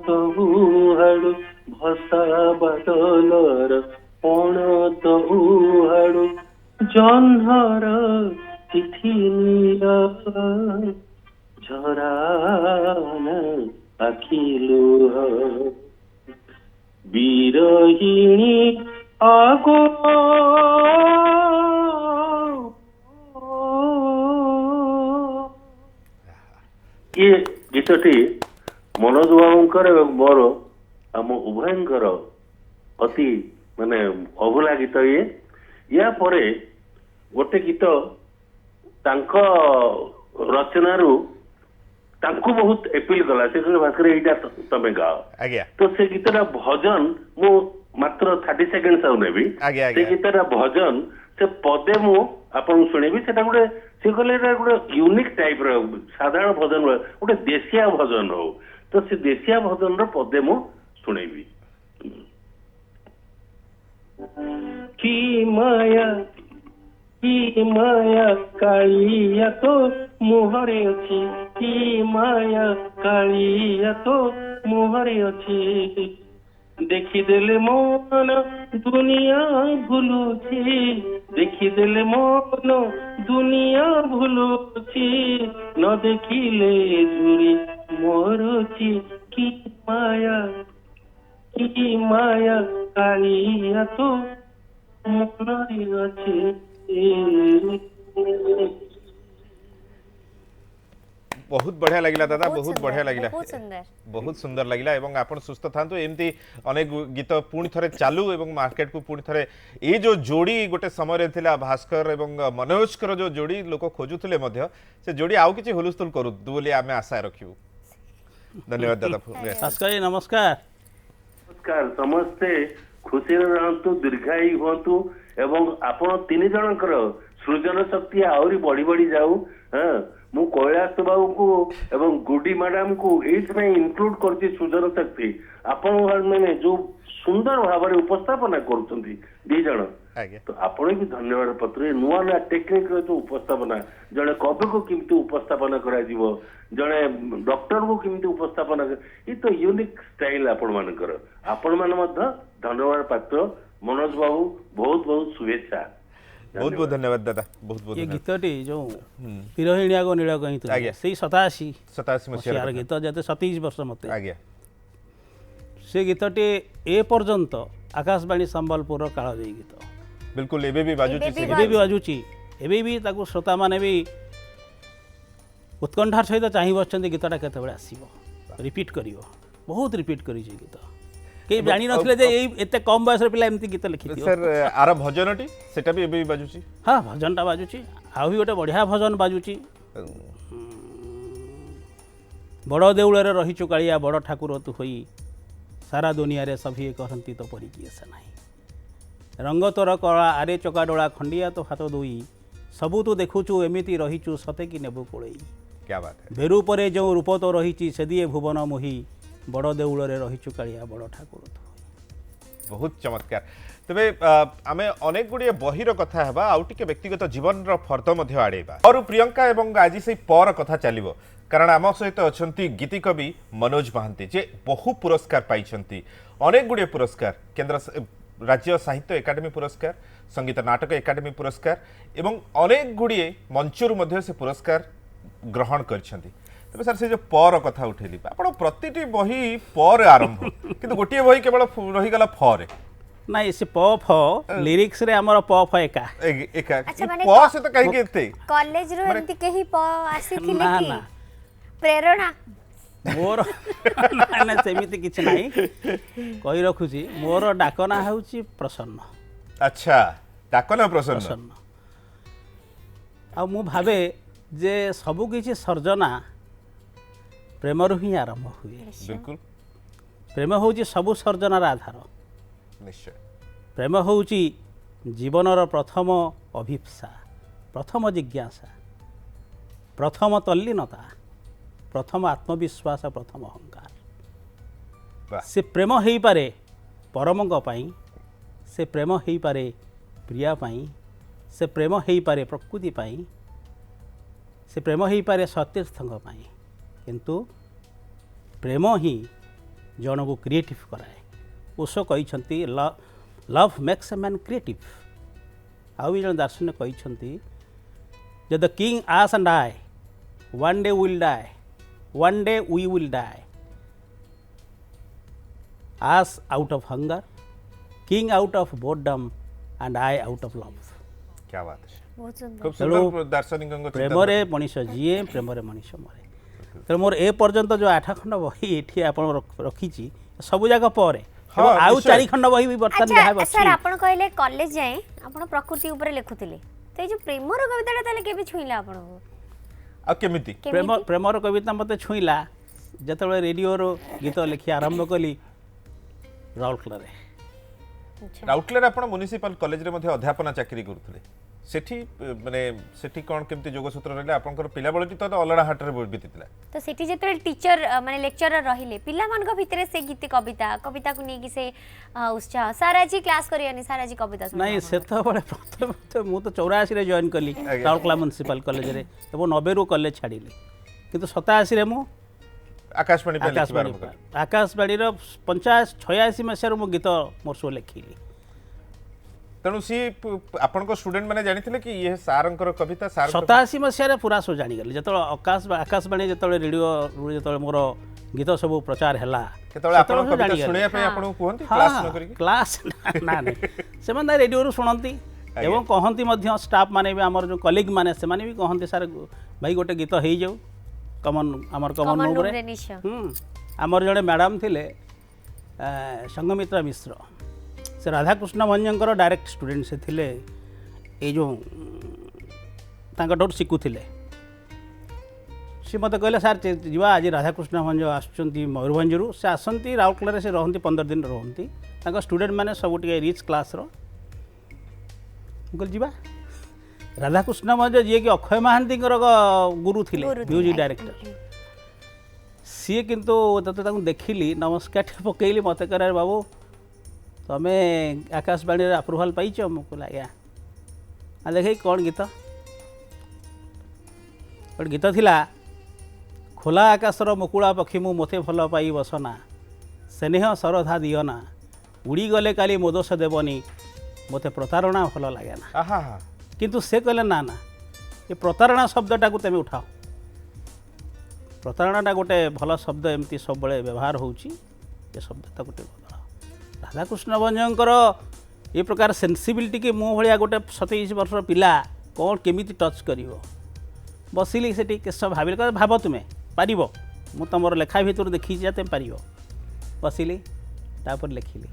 তহুহাড়ু ভসা বাদলর পণ তহুহাড়ু জহ্নর চিঠি নীলা ঝরা আখিলু বিরহিণী আগো ये गीतटी मनोज बाबूंकर एवं मोर आम उभयंकर अति माने अभुला गीत ये या परे गोटे गीत तांको रचनारू तांको बहुत एपिल कला से भास्कर एटा तमे गाओ आज्ञा तो से गीतटा भजन मु मात्र 30 सेकंड साउ नेबी आज्ञा से गीतटा भजन से पदे मु आपन सुनेबी सेटा गोटे से कहले गोटे यूनिक टाइप रो साधारण भजन गोटे देशिया भजन हो तो से देशिया भजन रो पदे मु सुनेबी की माया कालिया तो मुहरे अछि की माया कालिया तो मुहरे अछि देखिदेले मन दुनिया भूलुछि देखिदेले मन दुनिया भूलुछि न देखिले झुरी मोरुछि की माया कालिया तो मुहरे अछि बहुत बढ़िया लगिला दादा, बहुत सुंदर, बढ़िया लगिला, बहुत सुंदर। बहुत सुंदर लगिला एवं आपण सुस्थ थांतु एमती अनेक गीत पुणी थरे चालू एवं मार्केट को पुणी थरे ए जो जोड़ी गोटे समय रे थिला भास्कर एवं मनोजकर जो जोड़ी लोक खोजुथिले मध्य से जोड़ी आउ किछि हुलुस्थुल करू बोली आमे आशा रखिबु। धन्यवाद दादा। भास्कर जी नमस्कार। नमस्कार, समस्ते खुशी रहतु, दीर्घायु हुअतु एवं आपण तीन जनकर सृजन शक्ति आहरी बढ़ी बढ़ी जाऊ। हाँ, मु कैलाश बाबू को एवं गुडी मैडम को एइथमे इंक्लूड करछि सृजन शक्ति। आपण माने जो सुंदर भाव में उपस्थापना करुछंती दी जण, आज्ञा तो आपण भी धन्यवाद पत्र। नुआ नुआ टेक्निक जो उपस्थापना, जड़े कवि को किमती उपस्थापना करा जीवो, जड़े डॉक्टर को किमती उपस्थापना ये तो यूनिक स्टाइल आपण मानकर। आपण मान मध्य धन्यवाद पात्र। मनोज बाबू बहुत बहुत शुभेच्छा। बहुत बहुत धन्यवाद दादा, बहुत बहुत ये धन्यवाद। गीतटी जो हिरोइनिया को नील कहीं आज्ञा। से 87 87 मसीहा मसीहार गीत जते 27 वर्ष मते आज्ञा से गीतटी ए पर्यंत आकाशवाणी संबलपुर कालजयी गीत बिल्कुल एबे भी बाजुची एबे से भी एबे भी बाजुची। एबे भी ताकू श्रोता माने भी उत्कंठार सहित चाहि बसचंदी गीतटा केतेबेले आसीबो, रिपीट करिवो। बहुत रिपीट करी जे गीत के जानि नथिले जे एई एते कम बयस रे पिला एमती गीत लिखिथियो। सर आर भजनटी सेटा भी एबे भी बाजुची। हाँ भजनटा बाजुची, आउ भी गोटे बढ़िया भजन बाजुची। बड़ देउଳରେ रहिचु कालिया बड़ ठाकुर तु होई, सारा दुनिया रे सभी कहंती तो परी किए से नाही। रंग तोर कला आरे चका डोला खंडिया तो हाथ दुई, सबू तू देखुचु एमिति रहिचु सते कि नेबु कोळई। क्या बात है। बेरु परे जो रूप तो रहिची से दिए भुवन मोही, बड़ देउଳରେ रहिचु कालिया बड़ ठाकुर तु होई। बहुत चमत्कार। तेबे आमे अनेक गुड़िए बहिर कथा हेबा, आउ टिके व्यक्तिगत जीवन रो फर्द मध्य आड़ेबा। और प्रियंका एवं आज से पर कथा चलिबो, कारण आम सहित अछंती गीति कवि मनोज महांती जे बहु पुरस्कार पाइछंती, अनेक गुड़िए पुरस्कार, केंद्र राज्य साहित्य एकाडेमी पुरस्कार, संगीत नाटक एकाडेमी पुरस्कार एवं अनेक गुड़िए मंचर मध्य से पुरस्कार ग्रहण करछंती। तबे सर से जो पर कथा उठेली, आपण प्रतिटी बही पर आरंभ किंतु गोटिए बही केवल रही गला फरे नाइ से प फ लिरिक्स रे हमर प फ एका एका अच्छा, माने प से तो कहीं केते कॉलेज रो एमती केही प आसीथिले ना कि ना प्रेरणा मोर ना ना सेमिति किछ नाही कहि रखुची। मोर डाकना हेउची प्रसन्न। अच्छा डाकना प्रसन्न। प्रसन्न आ मु भावे जे सबु किछि सर्जना प्रेमरु ही आरंभ हुए। बिल्कुल प्रेम होउची सबु सर्जनार आधार। निश्चय प्रेम होउची जीवनर प्रथम अभिप्सा, प्रथम जिज्ञासा, प्रथम तल्लीनता, प्रथम आत्मविश्वास, प्रथम अहंकार। वाह। से प्रेम हेई पारे परमंग पाई, से प्रेम हेई पारे प्रिया पाई, से प्रेम हेई पारे प्रकृति पाई, से प्रेम हेई पारे सतीर्थंग पाई, किंतु प्रेम ही जन को क्रिएटिव कराए। ओशो कही love makes a man creative. आउ भी जन दार्शनिक कही the king ass and I one day will die, one day we will die, ass out of hunger, king out of boredom and I out of love. क्या बात है। बहुत सुंदर। खूब सुंदर दार्शनिक प्रेमरे मनीष जीए, प्रेमरे मनीष मरे। तो मोर ए पर्यंत जो 8 खंड बही एठी आपण रखीची सब जाक परे हाँ, आउ निश्चय। 4 खंड बही भी बर्तन अच्छा लिहा सर, आपण कहले कॉलेज जाए आपण प्रकृति ऊपर लिखुथिले, तो ए जो प्रेमर कविताटा ताले केबे छुइला आपण को? आ केमिति प्रेमर कविता मते छुईला जतबे रेडियो रो गीत लिखि आरंभ कली राउरकेला रे। राउरकेला आपण म्युनिसिपल कॉलेज रे मध्ये अध्यापना चाकरी करथले, सेठी माने सेठी कोन केमिति जोगसूत्र रहले आपनकर पिला बळटी तो अलड़ा हाट रे बीतितला। तो सेठी जेते टीचर माने लेक्चरर रहिले पिला मान को भितरे से गीत कविता कविता को नेकी से उत्साह सारा जी क्लास करियानी, सारा जी कविता सुन नहीं से तो बड़े प्रथम तो मु तो 84 रे जॉइन कली राउरकेला म्युनिसिपल कॉलेज रे, तो 90 रू कॉलेज छाडिली, किंतु 87 रे मु आकाशवाणी पे लिखिबा आरंभ कर। आकाशवाणी रो 85 मसिया रो मु गीत मोर सो लिखिली। तेणु सी आपण को स्टूडेंट माने जानिथिले कि ये सारंकर कविता सार 87 मसिया पूरा सो जानी गली जत आकाशवाणी जत रेडियो जत मोर गीत सब प्रचार हैला केतळे आपण कविता सुनिया पे आपण कोहंती क्लास न करी क्लास ना ना से मन रेडियो रु सुनंती एवं कहती मध्य स्टाफ माने भी आमर जो कलीग माने से माने भी कहते सर भाई गोटे गीत हो जाऊ कमन आमर कमन कमन रूम रूम रे रे निश्चय आमर जड़े मैडम थिले संगमित्रा मिश्र से राधाकृष्ण भंजंकर डायरेक्ट स्टूडेंट से थिले ये जो तांकटोर शिखुले सी मत कहले सार जीवा आज राधाकृष्ण भंज आसुँच मयूरभंजरू से आसती राउरकेला से रहती 15 दिन रहती स्टूडेंट मैंने सब टे रिच क्लास कहल जीवा राधाकृष्ण भंज जी कि अक्षय महांती गुरु थे म्यूजिक डायरेक्टर सी किंतु तते देखिली नमस्कार पकईली मत कर बाबू तुम्हें आकाशवाणी अप्रुवाल पाइच मुझे आज्ञा आ देख कौन गीत गोटे गीत थिला खोला आकाशर मुकुला पक्षी मु मते भल पाई बसना स्नेह श्रद्धा दियना उड़ी गले काली मोदोष देवनी मते प्रतारणा भल लगे ना आहा किंतु से कहले ना ना ये प्रतारणा शब्दटा को तुम उठाओ प्रतारणाटा गोटे भल शब्द एमती सब व्यवहार होउची ये शब्दटा गोटे बदल राधाकृष्ण भंजंकर ये प्रकार सेंसिबिलिटी कि मो भाया गोटे 27 वर्षर पिला कौन केमी टच कर बसिली से केश भाविल भाव तुम्हें पार मु तुम लेखा भितर देखी तुम पार बसिली तापर लिखिली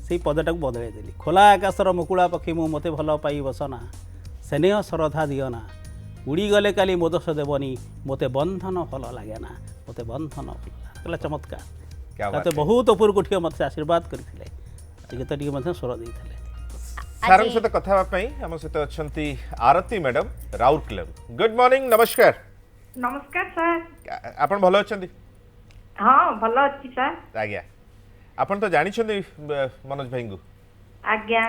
से पदटा को बदल देली खोला आकाशर मुकुला पक्षी मु मते भल पाई बसना स्नेह श्रद्धा दियना उड़ी गले काली मोदोष देवनी मते बंधन भल लगे ना मते बंधन भल लगे चमत्कार क्या बात ताते बहुत ऊपर उठियो मत आशीर्वाद करथिले गीत टी मते स्वर देइथिले सारंग सहित कथा आम सहित अच्छा आरती मैडम राउरकेला गुड मॉर्निंग नमस्कार नमस्कार सर आपण भल अच्छा हाँ भल अच्छी सर आज्ञा आपण तो जानी मनोज भाई को आज्ञा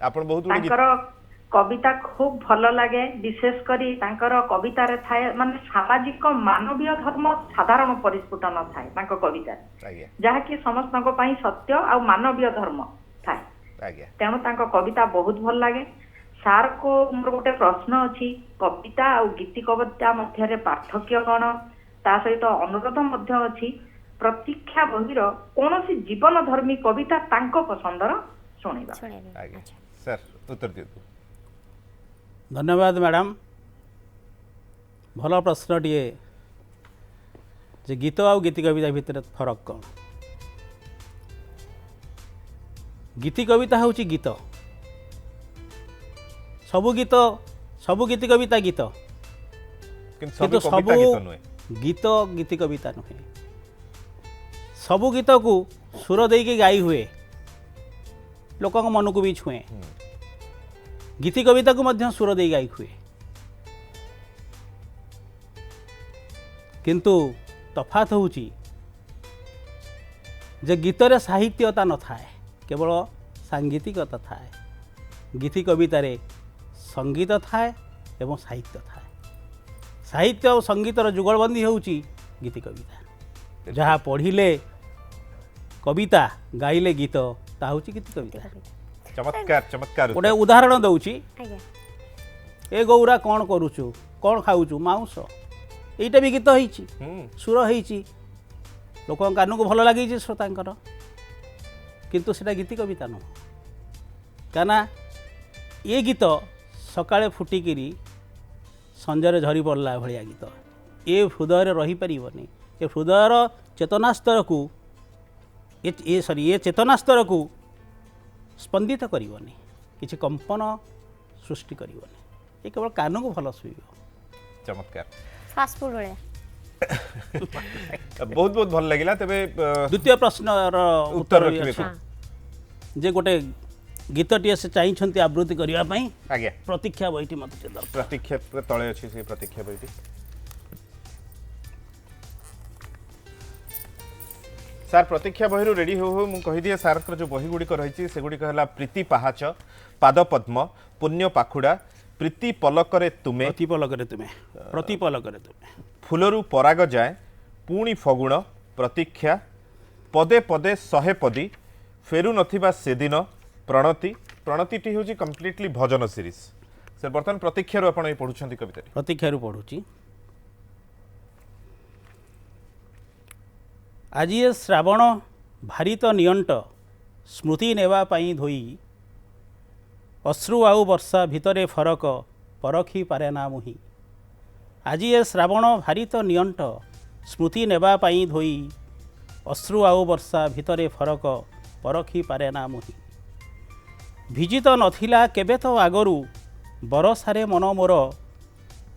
आपण बहुत गुडी तांकर कविता खूब भल लगे विशेष करी तांकर कविता रे थाए माने सामाजिक मानवीय धर्म साधारण परिस्फुटन थाए तांको कविता आज्ञा जहा कि समस्त पई सत्य आ मानवीय धर्म थाए आज्ञा तेणु तांको कविता बहुत भल लगे सार को मोर गोटे प्रश्न अछि कविता आ गीति कविता मध्य रे पार्थक्य कोन ता सहित अनुरोध मध्य अछि प्रतीक्षा बहिर कौनसी जीवन धर्मी कविता तांको पसंदर शुणिबा आज्ञा सर उत्तर दियतु धन्यवाद मैडम भल प्रश्न टे जे गीत आ गीति कविता भितर फरक कौन गीति कविता हूँ गीत सबू गीति कविता गीत किंतु सबू गीत गीति कविता नुहे सबू गीत को सुर देके गाई हुए लोक मन को भी छुए गीति कविता को मध्य सुर दे गाई हुए किंतु तफात होउची जे गीतरे साहित्यता न थाए केवल सांगीतिकता थाए गीति कवितारे संगीत थाए एवं साहित्य थाए साहित्य और संगीतर जुगलबंदी होउची गीति कविता जहाँ पढ़िले कविता गाइले गीत ता होउची गीति कविता चमत्कार चमत्कार गोटे उदाहरण दउची आज्ञा ए गौरा कौन करुचु कौन खाऊचु माउस এইটা भी गीत होइची सुर होइची लोक कान को भल लगे श्रोतांकर किंतु सेटा गीति कविता नुह काना ये गीत सकाळे फुटिकी संजय झरी पड़ला भाया गीत ये हृदय रही पारिबनी ये हृदयर चेतना स्तर को ये चेतना स्तर को स्पंदित करनी किसी कंपन सृष्टि करनी ये केवल कान को भल शुभ चमत्कार फास्ट फूड रे बहुत बहुत भल लगिला तबे द्वितीय प्रश्न उत्तर रखिबे अछि जे गोटे गीतटी से चाहिए आवृत्ति करने आज्ञा प्रतीक्षा बहीटी मत दरकार प्रतीक्षा तले अच्छी से प्रतीक्षा बहीटी सार प्रतीक्षा बही रेडी हो मुझे कहीदिए सार जो बही गुड़िक रही से गुड़िक है प्रीति पहाच पाद पद्म पुण्य पाखुड़ा प्रीति पलकरे तुमे प्रतिपलकरे तुमे फुलरू पराग जाए पुणी फगुण प्रतीक्षा पदे पदे शहे पदी फेरु नथिबा सेदिन प्रणति प्रणतिटी हूँ कम्प्लीटली भजन सीरीज सर बर्तमान प्रतीक्षा आप पढ़ुं कविता प्रतीक्षा पढ़ुची आज ये श्रावण भारित नियंट स्मृति नेवा पाई धोई ଅଶ୍ରୁ ଆଉ ବର୍ଷା ଭିତରେ ଫରକ ପରଖି ପାରେ ନା ମୁହିଁ ଆଜି ଏ ଶ୍ରାବଣ ଭାରି ତ ନିଅଣ୍ଟ ସ୍ମୃତି ନେବା ପାଇଁ ଧୋଇ ଅଶ୍ରୁ ଆଉ ବର୍ଷା ଭିତରେ ଫରକ ପରଖି ପାରେ ନା ମୁହିଁ ଭିଜି ତ ନଥିଲା କେବେ ତ ଆଗରୁ ବରଷାରେ ମନ ମୋର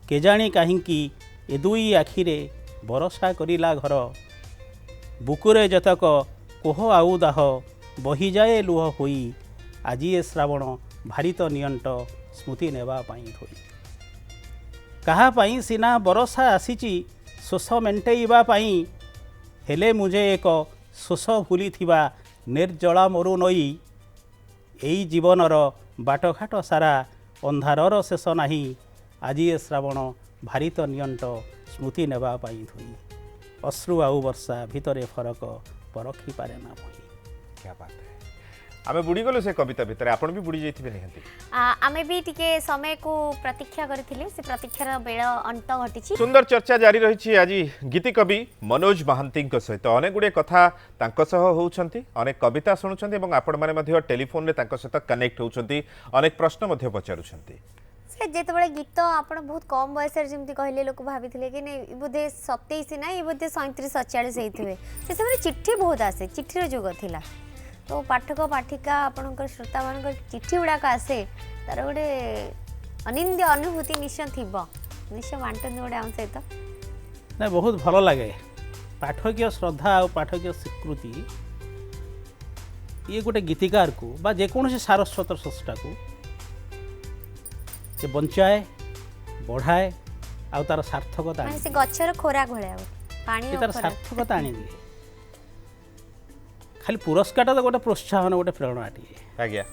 କେଜାଣି କାହିଁକି ଏ ଦୁଇ ଆଖିରେ ବରଷା କରିଲା ଘର ବୁକୁରେ ଯେତକ କୋହ ଆଉ ଦାହ ବହିଯାଏ ଲୁହ ହୋଇ ଆଜି ଏ ଶ୍ରାବଣ ଭାରି ତ ନିଅଣ୍ଟ ସ୍ମୃତି ନେବା ପାଇଁ ଧୋଇ କାହା ପାଇଁ ସିନା ବରଷା ଆସିଛି ଶୋଷ ମେଣ୍ଟେଇବା ପାଇଁ ହେଲେ ମୁझे ଏକ ଶୋଷ ଭୁଲିଥିବା ନିର୍ଜଳା ମରୁ ନଈ ଏଇ ଜୀବନର ବାଟଘାଟ ସାରା ଅନ୍ଧାରର ଶେଷ ନାହିଁ ଆଜି ଏ ଶ୍ରାବଣ ଭାରି ତ ନିଅଣ୍ଟ ସ୍ମୃତି ନେବା ପାଇଁ ଧୋଇ ଅଶ୍ରୁ ଆଉ ବର୍ଷା ଭିତରେ ଫରକ ପରଖି ପାରେ ନା ଭୁଇ क्या बात है आमे बुड़ी गलो से कविता भितर आपण भी बुड़ी जाइथिबे निहंती आमे भी टिके समय को प्रतीक्षा करथिले से प्रतीक्षार बेଳ अंत घटिछि सुंदर चर्चा जारी रही आज गीति कवि मनोज महांती सहित अनेक गुड़े कथा होउछंती अनेक कविता शुणुछंती एवं आपण माने मध्य टेलीफोन रे तांको सहित कनेक्ट होउछंती अनेक प्रश्न मध्य पचारुछंती से जेतबेले गीत आपण बहुत कम बयस रे जेमति कहले लोक भाबिथिले कि नै बोधे 27 ना ई बोधे 37 47 हेइथिबे से समय चिट्ठी बहुत आसे चिट्ठी रो जुग थिला तो पाठक पाठिका आपणकर श्रोता मानकर चिट्ठी गुड़ाक आसे तार गोटे अनिंद्य अनुभूति निश्चय थिब निश्चय बांटन गोटे आम सहित ना बहुत भल लगे पाठकीय श्रद्धा और पाठकीय स्वीकृति ये गोटे गीतिकार को बा जेकोसी सारस्वत स्रष्टा को से बंचाए बढ़ाए आ तार सार्थकता माने से गछर खोरा घोळा पानी तार सार्थकता आनी दिए खाली पुरस्कार तो गोटे प्रोत्साहन गोटे प्रेरणाटी आज्ञा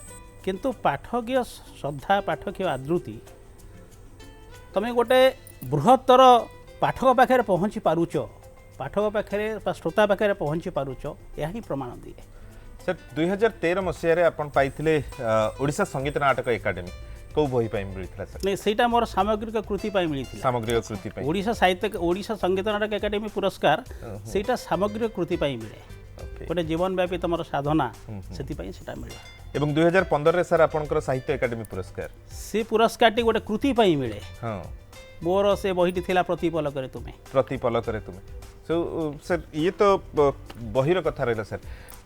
किंतु पाठकीय श्रद्धा पाठकीय आदृति तमें गोटे बृहत्तर पाठक पाखे पहुँची पारुच पाठक पाखे श्रोता पाखे पहुँची पारुच यह ही प्रमाण दिए सर 2013 मसीह आपण पाइथिले ओडिशा संगीत नाटक एकाडेमी को बही पाई मिलिथिला सर नहीं सेटा मोर सामग्रिक कृति पाई मिली सामग्रिक कृति पाई ओडिशा साहित्य ओडिशा संगीत नाटक एकाडेमी पुरस्कार सेटा सामग्रिक कृति पाई मिले गोटे जीवन व्यापी तुम साधना से मिले एवं 2015 रे सर आपनकर साहित्य एकाडेमी पुरस्कार से पुरस्कार टी गोटे कृति पाई मिले हां मोर से बहीटी थिला प्रतिपल करे तुम्हें सो सर ये तो बहिर कथा रहला सर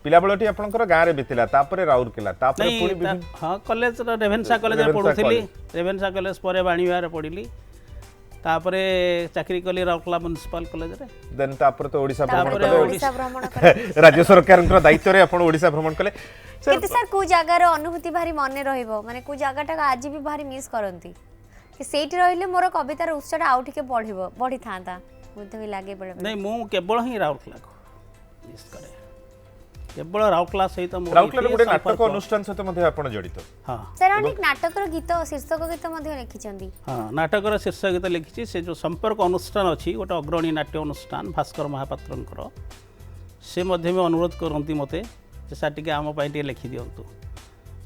पिला बेलटी आपनकर गां रे बितिला तापरे राउरकेला तापरे पुणी विभिन्न हां कॉलेज रेभेन्सा कॉलेज रे पढुथिली रेभेन्सा कॉलेज परे बाणीविहार पढिली तापरे चाकरी कली राउरकेला म्युनिसिपल कॉलेज रे देन तापरे तो ओडिशा भ्रमण तापरे कले ओडिशा भ्रमण करे राज्य सरकार दायित्व रे आपण ओडिशा भ्रमण कले केते सर को जगार अनुभूति भारी मन रहइबो माने को जगाटा आज भी भारी मिस करंती कि सेठी रहिले मोर कवितार उत्साह आउ ठीके बढ़ी थांता मुझे भी लागे बड़े नहीं मु केवल ही राउरकेला को मिस करे केवल राउरकेला सहित मोर राउरकेला गोटे नाटक अनुष्ठान सहित मध्ये आपण जडित हां सर अनेक नाटकर गीत शीर्षक गीत मध्ये लिखिचंदी हाँ नाटकर शीर्षक गीत लिखी से जो संपर्क अनुष्ठान अच्छी गोटे अग्रणी नाट्य अनुष्ठान भास्कर महापात्र से मध्य में अनुरोध करती मते सर टी आम टे लिखि दिंतु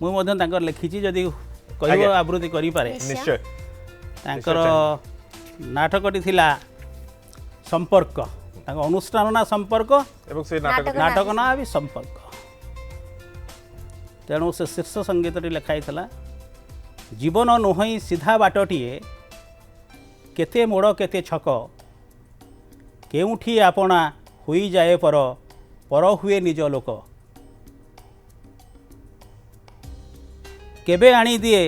मुझे लिखी जदि कह आवृत्ति करें निश्चय तांकर नाटकटी थिला संपर्क अनुष्ठान ना संपर्क एवं से नाटक नाटक ना भी संपर्क तेणु से शीर्ष संगीत लिखाई जीवन नुहई सीधा बाटटीए केते मोड़ केते छक केउठी आपना हुई जाए पर हुए निज लोक केबे आनी दिए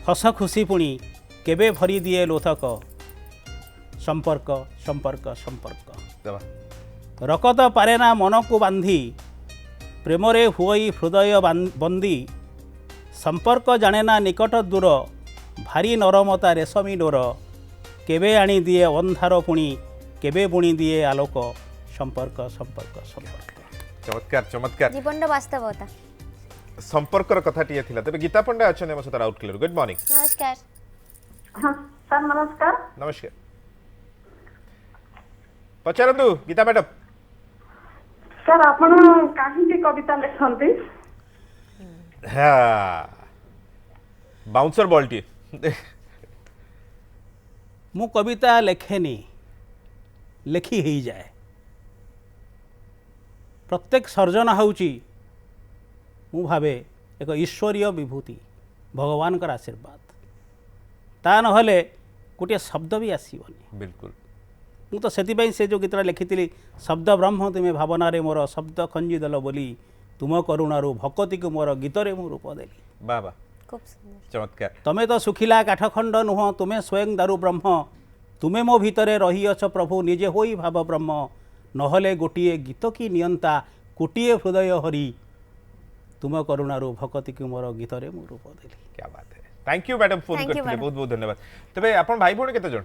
हस खुशी पुणी केबे भरी दिए लोथक संपर्क संपर्क संपर्क रकत पारे ना मन को बांधी प्रेमरे हुई हृदय बंदी संपर्क जाने ना निकट दूर भारी नरमता रेशमी डोर केबे आनी दिए अंधार पुणी केबे बुणी दिए आलोक संपर्क संपर्क संपर्क चमत्कार चमत्कार जीवन वास्तवता संपर्क कथाटी थिला तबे गीता पंडा अछन हम सतर आउट क्लियर गुड मॉर्निंग नमस्कार हाँ सर नमस्कार नमस्कार पचारंतु गीता मैडम सर आपण काहींटी कविता लिखंती हाँ बाउंसर बॉल्टी मु कविता लेखेनी लेखी ही जाए प्रत्येक सर्जन होउची मु भावे एक ईश्वरीय विभूति भगवानकर आशीर्वाद ता नहले गोटे शब्द भी आसबनी बिल्कुल मु तो से से जो गीतटा लिखी शब्द ब्रह्म तुम्हें भावना मोर शब्द खंजी देल बोली तुम करुणारू भक्ति को मोर गीतरे मु रूप देली वाह वाह खूब सुंदर चमत्कार तमें तो सुखिला काठखंड नुह तुम्हें स्वयं दारू ब्रह्म तुम्हें मो भितरे रही अछ प्रभु निजे होई भाव ब्रह्म नहले गोटिए गीत की नियंता कोटिए हृदय हरि तुम करुणारू भक्ति को मोर गीतरे मु रूप देली क्या बात है thank you madam phone Thank you, करथिले madam. बहुत बहुत धन्यवाद तबे आपण भाई भौणी केते जण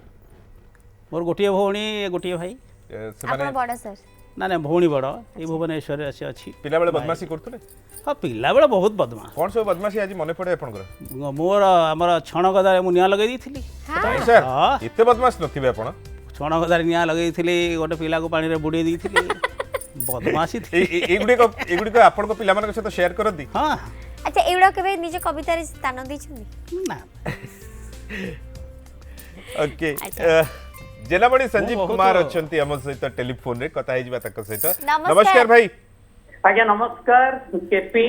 मोर गोटिए भौणी गोटिए भाई आपण सेमाने बड़ सर ना ना भौणी बड़ ये भुवनेश्वर से अच्छी पिला बेले बदमाशी करथुले हाँ पिला बेले बहुत बदमाश कोन सब बदमाशी आज मने पड़े आपनकर मोर आमर छण गदारे मु निया लगे दी नहीं सर हाँ। इते बदमाश नथिबे आपण छण गदारे निया लगे गोटे पिला को पानी रे बुड़े दी बदमाशी थी एगुडी को आपन को पिला मानक सहित शेयर कर दी हाँ अच्छा एवढा केबे निज कविता रे स्थान दैछुनी ना ओके अच्छा। जेलामणि संजीव बहुत- कुमार अछंती हम सहित टेलीफोन रे कथा हिजबा तक सहित नमस्कार। नमस्कार भाई आज्ञा नमस्कार केपी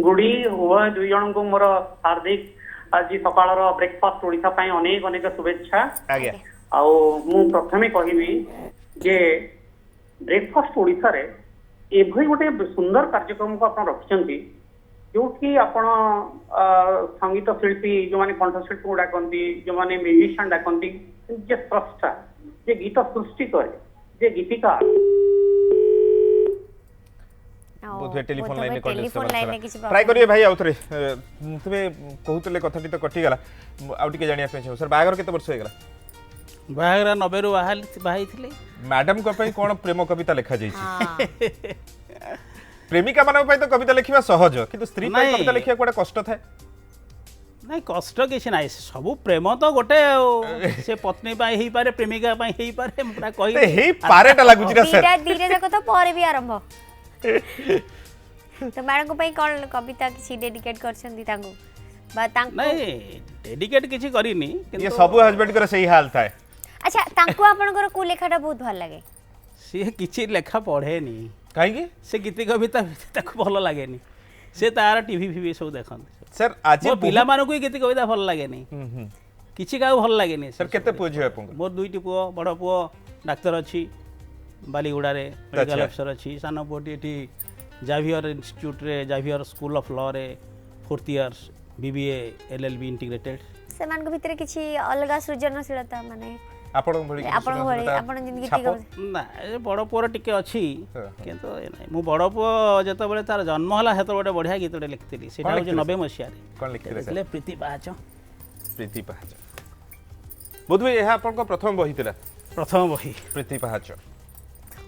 गुडी उभय दुई जन को मोर हार्दिक आज सकाळर ब्रेकफास्ट ओडिशा पाई अनेक अनेक शुभेच्छा आज्ञा आउ मु प्रथमे कहिबी जे ब्रेकफास्ट ओडिशा रे एभई गोटे सुंदर कार्यक्रम को आपण रखिसंती जोकि आपण संगीत शिल्पी जो माने कंठशिल्पी डाकंती जो माने म्यूजिशियन डाकंती जे स्रष्टा जे गीत सृष्टि करे जे गीतिकार बोधे टेलीफोन लाइन रे टेलीफोन लाइन रे किछि ट्राई करिए भाई आउथरे तबे कहूतले कथाटी तो कटि गला आउ टिके जानिया पे सर बागर केते वर्ष हो गला बाहर 90 रु बाहाई थिले मैडम को पई कोन प्रेम कविता लिखा जाई हां प्रेमिका मानक पई तो कविता लिखिबा सहज किंतु स्त्री पई नहीं। कविता लिखिया कोडा कष्ट थाए नहीं कष्ट किसी ना सब प्रेम तो गोटे से पत्नी पाई ही पारे प्रेमिका पाई ही पारे पूरा ते कहि हेई पारेटा लागुची ना सर धीरे धीरे जाको तो पर भी आरंभ तो मैडम को पई कोन कविता किछि डेडिकेट करछंती तांको बा तांको नहीं डेडिकेट किसी करिनी ये किंतु सब हस्बैंड कर सही हाल थाए अच्छा तांको आपनकर को लेखाटा बहुत भल लागे सी किसी लेखा पढ़ेनी काहे की से गीत कविता ताको भल लागेनी से तार टीवी फीवी सब देखନ୍ତି सर आज मोर पिला मानको ही गीत कविता भल लागेनी किछि का भल लागेनी सर केते पूछे आपन मोर दुईटी पुओ बड़ पुओ डाक्तर अच्छी बालीगुड़ा रे मेडिकल अफसर अच्छी सान पुओटी एठी जाभियर इंस्टीट्यूट रे जाभियर स्कूल ऑफ लॉ रे 4th year BBA LLB integrated सेमान को भीतर किछि अलगा सृजनशीलता माने आपन भଳି आपण भଳି आपण जिंदगी टिक ना ए बड़ पुओर टिके अच्छी हाँ। किंतु मु बड़ पुओ जेतेबेले तार जन्म होला हेतो गोटे बढ़िया गीतटे लिखिଥିଲି सेटा कौन होजे लिखिଥିଲେ 90 मसिया रे कोन लिखिले सर लिखिले प्रीति पाहाच प्रीति पहाच बोध भाई यह आपन को प्रथम बही थिला प्रथम बही प्रीति पहाच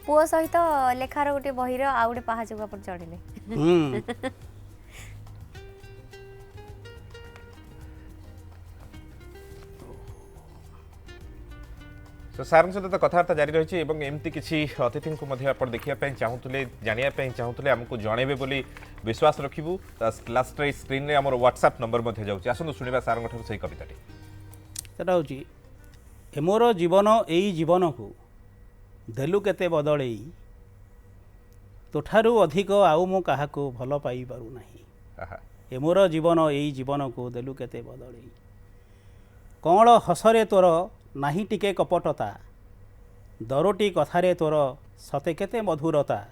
पुओ सहित लेखार गोटे बहिर आ गोटे पहाच को आपण चढ़िले तो सारन सहित कथबार्ता जारी रही है एमती किसी अतिथि को देखा चाहूले जानापी चाहूले आमको जनइबे बोली विश्वास रखिबू लास्ट स्क्रीन रे हमर व्हाट्सएप नंबर जाऊँ आसतु शुणा सारन ठार से कविताटी सेटा होची ए मोर जीवन एई जीवन को देलु केते बदलई तोठारू अधिक आउ मु काहाको भल पाई पारु नाही आहा ए मोर जीवन एई जीवन को देलु केते बदलई कौन हसरे तोर नाही टिके कपटता दरोटी कथारे तोर सते केते मधुरता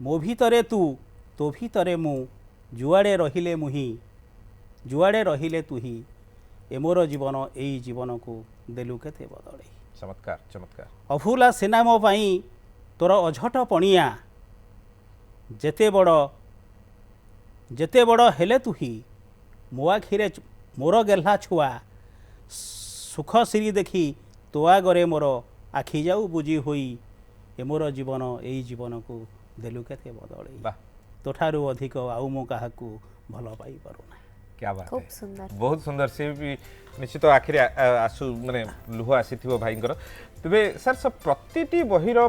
मो भितरे तू तो भितरे मु जुआड़े रहिले मुही जुआड़े रहिले तुही ए मोर जीवन एई जीवन को देलु केते बदलई चमत्कार चमत्कार अभुला सेना मो पाई तोर अझट पणिया जेते बड़ हेले तुही मो आखिरे मोर गेल्हा छुआ सुख सिरी देखी तो आगरे मोर आखि जाऊ बुझी होई ए मोर जीवन एई जीवन को देलु केते बदलई वाह तोठारू अधिक आउ मु काहाकू भल पाई पारु ना क्या बात खूब है सुंदर बहुत सुंदर से भी निश्चित आखिर आसु माने लुह आसीथिबो भाईंकर तबे सर सब प्रतिटी बहिर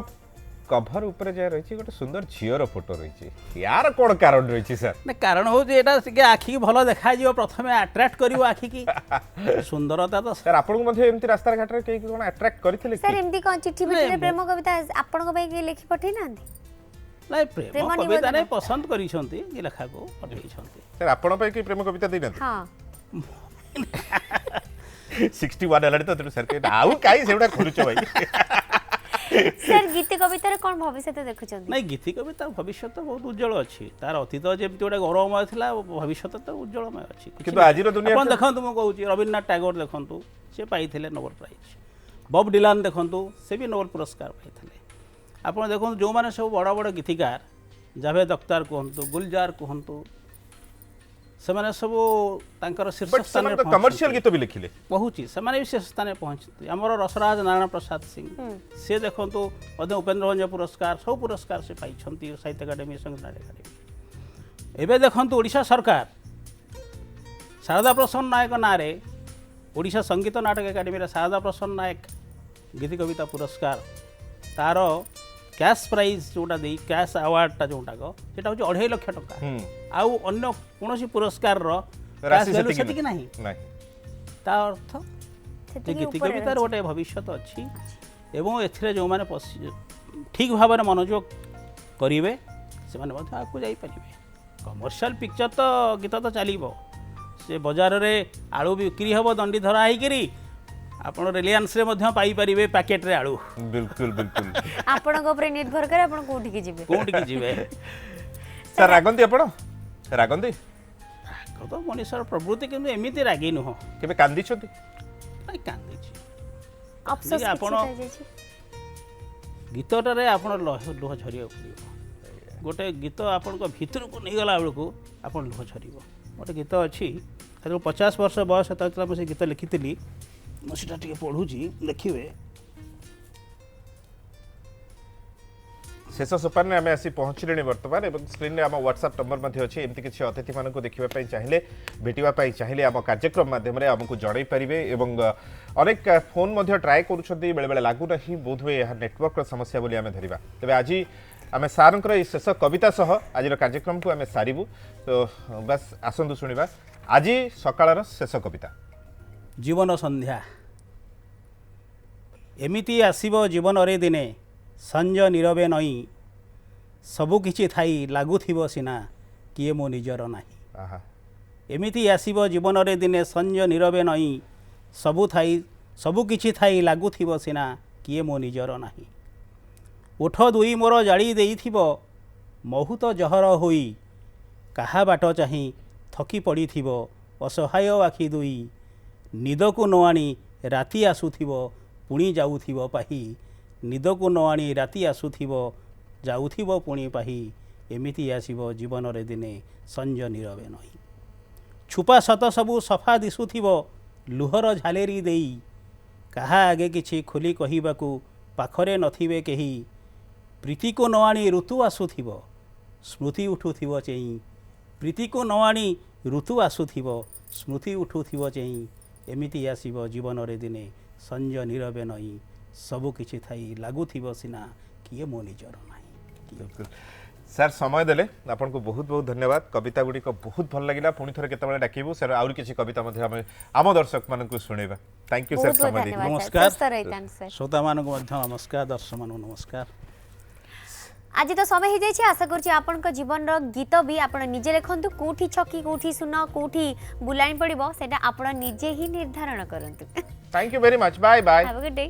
कभर ऊपर जे रही गोटे सुंदर झीर फोटो रही यार कौन कारण रही सर ना कारण हो जे एटा के आखि की भल देखा जियो प्रथमे अट्रैक्ट करिवो आखि की सुंदरता तो सर आपन को मध्ये एमती रास्ता घाट रे के कोन अट्रैक्ट करथिले सर एमती कोन चिट्ठी नहीं, बिट्ठी प्रेम कविता आपण को भाई लिखि पठै नांती नहीं प्रेम प्रेम कविता निवेदन। नहीं पसंद करिसंती कि लेखा को पठेइसंती सर आपन पे की प्रेम कविता दै नथि हां 61 हेलानी तो तेणु सर आउ काई सेउडा खोलुछ भाई सर गीत कवितार कौन भविष्य देखुं नहीं गीति कविता भविष्य तो बहुत उज्जवल अच्छी तार अतीत जमी गोटे गौरवमय था भविष्य तो उज्जवलमय अच्छी किंतु आजिर दुनिया आप देखो मुझे कहूँ रवीन्द्रनाथ टैगोर देखु सी पाई नोबेल प्राइज बब डिलान देखु से भी नोबेल पुरस्कार पाई आप देखो जो मैंने सब बड़ बड़ गीतिकार जावेद अख्तर कहतु गुलजार कहतु से मैंने सब शीर्ष स्थान कमर्शियल गीत भी लिखिले कहूँ से भी शीर्ष स्थान पहुँचती आमर रसराज नारायण प्रसाद सिंह सी देखु उपेन्द्र भंज पुरस्कार सब पुरस्कार से पाई साहित्य अकादेमी संगीत अकादेमी एवं देखु ओडिशा सरकार शारदा प्रसन्न नायक नाँ ओडिशा संगीत नाटक अकादेमी शारदा प्रसन्न नायक गीति कविता पुरस्कार तार कैश प्राइज जोटा दे कैश अवार्डटा जोटाक सेटा हूँ 2.5 लाख टका आउ अन्य कौन पुरस्कार सेतिक नहीं ता अर्थ गीति कवितार गोटे भविष्य अच्छी एवं एथिरे जो माने ठीक भाव में मनोयोग करेंगे से आगे जापर कमर्शियल पिक्चर तो गीत तो चलो से बजार में आलू बिक्री हम दंडी धरा होकर आप रिलायंस पाई पारे पैकेट रे आलू बिल्कुल बिल्कुल आपन ऊपर निर्भर करे आपन कोठी की जिवे सर रागंती आपण रागंती राग तो मनुष्यर प्रवृत्ति किंतु एमिति रागी नुह केबे कांदी छथि नहीं कांदी छी अफसोस आपण गीतटारे आपण लुह झरिया पड़ो गोटे गीत आपण भितर को नहीं गला बेलू आप लुह झर गोटे गीत अच्छी 50 वर्ष बयस होता मुझे गीत लिखी मुझे पढ़ुची देखिए शेष सोपान आम आसी पहुँचले बर्तमान एवं स्क्रीन में आम व्हाट्सएप नंबर अच्छी एमती किसी अतिथि मान देखा चाहिए भेटापी चाहिए आम कार्यक्रम मध्यम आमको जड़ई पारे और अनेक फोन ट्राए कर बेले बेले लगुना बोध हुए यह नेटवर्क समस्या बोली आम धरवा तेज आज आम सार शेष कविता सह आज कार्यक्रम को आम सारू तो बस आसतु शुणा आज सकाळर शेष कविता जीवन संध्या एमिति आसीबो जीवन रे दिने संज नीरवे नई सबुकिछि थाई लागुथिबो सिना किए मो निजर नाही एमिति आसीबो जीवन रे दिने संज नीरवे नई सबुकिछि थाई लागुथिबो सिना किए मो निजर नाही उठ दुई मोर जाड़ी देइथिबो बहुत जहर होई काहा बाट चाही थकी पड़िथिबो असहाय आखि दुई निद को न आनी राति आसुथिबो पुणी जाउथिबो पाही निद को न आनी राति आसुथिबो जाउथिबो पुणी पाही एमिति आसीबो जीवन रे दिने संज नीरवे नई छुपा सत सबु सफा दिसुथिबो लुहर झालेरी देई काहा आगे किछि खोली कहिबाकू पाखरे नथिबे केही प्रीति को न आनी ऋतु आसुथिबो स्मृति उठुथिबो चेई प्रीति को न आनी ऋतु आसुथिबो स्मृति उठुथिबो चेई एमिति आसीबो जीवन रे दिने संज नीरवे नई सबु किछि थाई लागुथिबो सिना किए मो निजर नाही सर समय देले आपन को बहुत बहुत धन्यवाद कविता गुडी को बहुत भल लागिला पुणी थरे केतबेले डाकिबो सर आउर किछि कविता मध्ये हम आम दर्शक मानन को सुनेबा थैंक यू सर समय दे नमस्कार श्रोता मानन को मध्ये नमस्कार दर्शक मानन नमस्कार आज तो समय हो जाए आशा करुँच आपण जीवन गीत भी आप निजे लिखु कौटी छकी कौटी सुन कौटी बुलाणी पड़ो से आप निजे ही निर्धारण करूँ thank you very much bye bye have a good day.